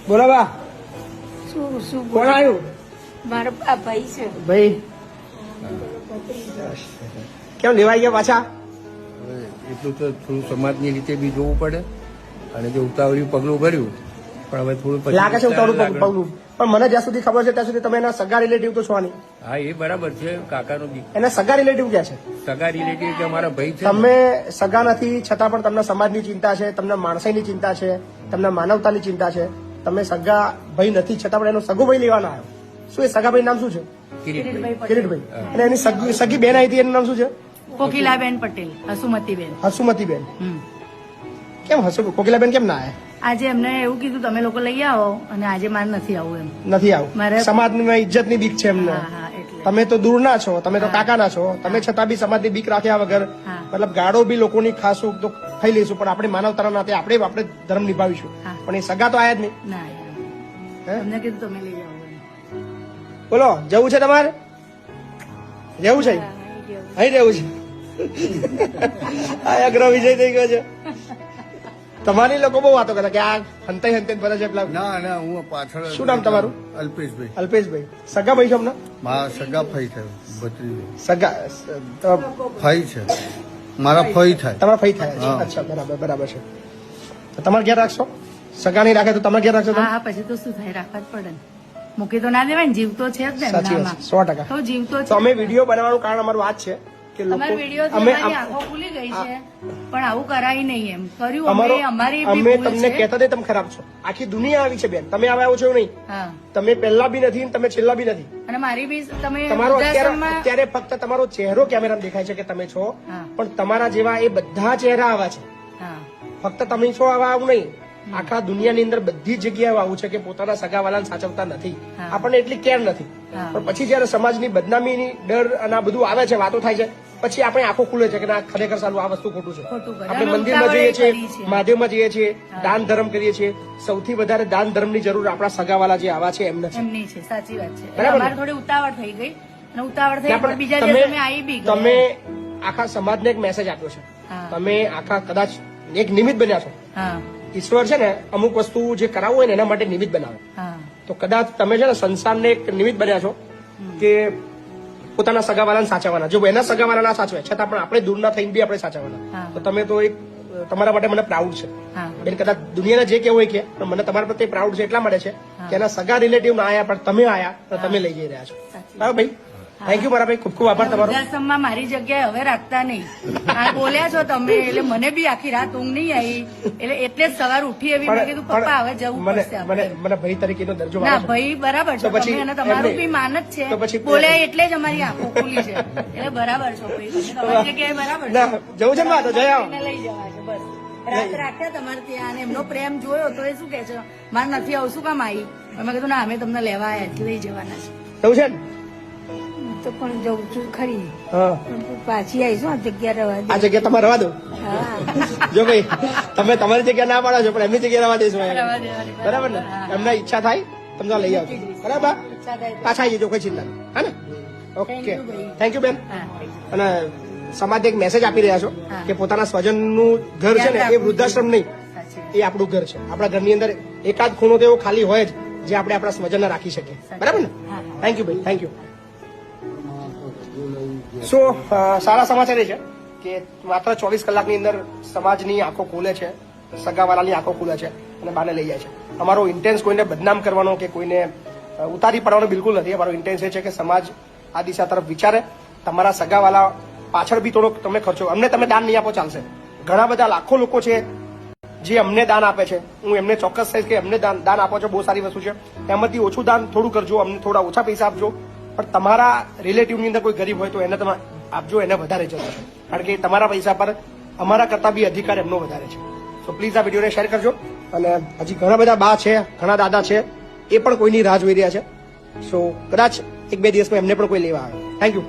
બોલો બા, શું કોણ આવ્યું? મારા ભાઈ છે. ભાઈ કેમ લેવાઈ ગયા પાછા? હવે એટલું તો થોડું સમાજની રીતે બી જોવું પડે, અને જો ઉતાવળિયું પગલું ભર્યું પણ હવે થોડું પછી લાગે છે ઉતાવળું પગલું, પણ મને જ્યાં સુધી ખબર છે ત્યાં સુધી તમે એના સગા રિલેટિવ તો છો નહીં. હા એ બરાબર છે. કાકાનો બી એના સગા રિલેટિવ ક્યાં છે? સગા રિલેટિવ કે અમારા ભાઈ છે. તમે સગા નથી છતાં પણ તમને સમાજની ચિંતા છે, તમને માણસાઈની ચિંતા છે, તમને માનવતાની ચિંતા છે. તમે સગા ભાઈ નથી છતાં પણ એનો સગો ભાઈ લેવાનો આવ્યો. શું એ સગા ભાઈ નામ શું છે? કિરીટભાઈ. કિરીટભાઈ. અને એની સગી બેન આવી હતી એનું નામ શું છે? કોકિલાબેન પટેલ, હસુમતીબેન. હસુમતીબેન. કેમ કોકિલાબેન કેમ ના આવ્યા? આજે એમને એવું કીધું તમે લોકો લઈ આવો, અને આજે મારે નથી આવું એમ. નથી આવું. સમાજની ઇજ્જતની બીક છે એમને. તમે તો દૂરના છો, તમે તો કાકાના છો, તમે છતાં બી સમાજની બીક રાખ્યા વગર મતલબ ગાળો બી લોકોની ખાશું તો ખાઈ લઈશું, પણ આપણે માનવતાના નાતે આપણે ધર્મ નિભાવીશું. પણ એ સગા તો આયા જ નહીં. એમને કીધું તમે લઈ આવો. બોલો, જવું છે તમારે? રહેવું છે? અહીં રહેવું છે? આ અગ્ર વિજય થઈ ગયો છે. તમારી લોકો બહુ વાતો કરતા કે આ હંતાઈ હંતાઈ ફરે છે પેલા. ના હું પાછળ. શું નામ તમારું? અલ્પેશભાઈ. અલ્પેશભાઈ. સગા ભાઈ છો અમને? મારા સગા ફઈ થાય. ભત્રીજો. સગા ફઈ છે મારા, ફઈ થાય. તમારા ફઈ થાય છે. અચ્છા, બરાબર છે. તમારે ઘેર રાખશો? સગા નહીં રાખે તો તમારે ઘેર રાખશો? હા, પછી તો શું થાય, રાખવા જ પડે ને. મૂકી તો ના દેવાય ને, જીવ તો છે જ ને. સાચી વાત છે, 100%. તો જીવ તો તો અમે વિડીયો બનાવવાનું કારણ અમારું આ જ છે કે લોકો અમે આંખો ખુલી ગઈ છે, પણ આવું કરાય નહીં એમ કર્યું. અમારી અમે તમને કહેતા હતા તમે ખરાબ છો. આખી દુનિયા આવી છે બેન, તમે આવા આવો છો એવું નહીં. તમે પહેલા બી નથી, તમે છેલ્લા બી નથી. અને મારી બી તમે તમારો અત્યારે ફક્ત તમારો ચહેરો કેમેરામાં દેખાય છે કે તમે છો, પણ તમારા જેવા એ બધા ચહેરા આવા છે. ફક્ત તમે છો આવા આવું નહીં. આખા દુનિયાની અંદર બધી જગ્યાએ આવું છે કે પોતાના સગાવાલાને સાચવતા નથી. આપણને એટલી કેર નથી. પણ પછી જયારે સમાજની બદનામીની ડર અને આ બધું આવે છે, વાતો થાય છે, પછી આપણે આંખો ખુલે છે કે ના, ખરેખર સાલું આ વસ્તુ ખોટું છે. આપણે મંદિરમાં જઈએ છીએ, મહાદેવમાં જઈએ છીએ, દાન ધર્મ કરીએ છીએ. સૌથી વધારે દાન ધર્મની જરૂર આપણા સગાવાલા જે આવા છે એમને છે. સાચી વાત છે. બરાબર. થોડી ઉતાવળ થઈ ગઈ, અને ઉતાવળ થઈ પણ બીજા દિવસે અમે આવી બી ગયા. તમે આખા સમાજને એક મેસેજ આપ્યો છે. તમે આખા કદાચ એક નિમિત્ત બન્યા છો. ઈશ્વર છે ને અમુક વસ્તુ જે કરાવવું હોય ને એના માટે નિમિત્ત બનાવે. તો કદાચ તમે છે ને સંસારને એક નિમિત્ત બન્યા છો કે પોતાના સગાવાલાને સાચવવાના. જો એના સગાવાલા ના સાચવે છતાં પણ આપણે દૂરના થઈને બી આપણે સાચવવાના. તો તમે તો એક તમારા માટે મને પ્રાઉડ છે બેન. કદાચ દુનિયાને જે કેવું હોય કે, પણ મને તમારા પ્રત્યે પ્રાઉડ છે એટલા માટે છે કે એના સગા રિલેટિવ ના આયા પણ તમે આયા તો તમે લઈ જઈ રહ્યા છો. બરાબર ભાઈ? થેન્ક યુ મારા ભાઈ, ખૂબ ખૂબ આભાર તમારો. વૃદ્ધાશ્રમમાં મારી જગ્યાએ હવે રાખતા નહીં. આ બોલ્યા છો તમે, એટલે મને બી આખી રાત ઊંઘ નહીં આવી. એટલે જ સવાર ઉઠી એવી મેં કીધું પપ્પા હવે જવું પડશે. મને ભાઈ તરીકેનો દરજ્જો ના ભાઈ બરાબર છે, તમે અને તમારું બી માન જ છે. બોલ્યા એટલે જ અમારી આંખો ખુલી છે. એટલે બરાબર છો ભાઈ, તમારી જગ્યાએ બરાબર છે. જવું છે ને તો જઈ આવો. લઈ જવા છે બસ. રાત રાખ્યા તમારે ત્યાં, અને એમનો પ્રેમ જોયો તો એ શું કે છે, મારે નથી આવું, શું કામ આવી? અમે કીધું ના, અમે તમને લેવા આવ્યા, લઈ જવાના છે. જવું છે ને તો પણ જઉં છું ખરી. પાછી આવીશું આ જગ્યા રવા દે. આ જગ્યા તમારે રવા દો. જો ભાઈ તમે તમારી જગ્યા ના પાડો છો, પણ એમની જગ્યા રવા દઈશું. બરાબર ને? એમને ઈચ્છા થાય તમને લઈ આવજો. બરાબર? પાછા આવી જજો, કોઈ ચિંતા નહીં. હા ને? ઓકે, થેન્ક યુ બેન. અને સમાજને એક મેસેજ આપી રહ્યા છો કે પોતાના સ્વજનનું ઘર છે ને એ વૃદ્ધાશ્રમ નહીં, એ આપણું ઘર છે. આપણા ઘરની અંદર એકાદ ખૂણો તો એવો ખાલી હોય જ જે આપણે આપણા સ્વજનને રાખી શકીએ. બરાબર ને? થેન્ક યુ ભાઈ, થેન્ક યુ. શું સારા સમાચાર એ છે કે માત્ર 24 કલાકની અંદર સમાજની આંખો ખુલે છે, સગાવાલાની આંખો ખુલે છે અને બાને લઈ જાય છે. અમારો ઇન્ટેન્સ કોઈને બદનામ કરવાનો કે કોઈને ઉતારી પડવાનો બિલકુલ નથી. અમારો ઇન્ટેન્સ એ છે કે સમાજ આ દિશા તરફ વિચારે. તમારા સગાવાલા પાછળ બી થોડોક તમે ખર્ચો, અમને તમે દાન નહીં આપો ચાલશે. ઘણા બધા લાખો લોકો છે જે અમને દાન આપે છે. હું એમને ચોક્કસ કહીશ કે અમને દાન આપો છો, બહુ સારી વસ્તુ છે. એમાંથી ઓછું દાન થોડું કરજો, અમને થોડા ઓછા પૈસા આપજો. પણ તમારા રિલેટિવની અંદર કોઈ ગરીબ હોય તો એને તમે આપજો, એને વધારે જરૂર છે. કારણ કે તમારા પૈસા પર અમારા કરતા બી અધિકાર એમનો વધારે છે. તો પ્લીઝ આ વિડીયોને શેર કરજો. અને હજી ઘણા બધા બા છે, ઘણા દાદા છે, એ પણ કોઈની રાહ જોઈ રહ્યા છે. સો કદાચ 1-2 દિવસમાં એમને પણ કોઈ લેવા આવે. Thank you.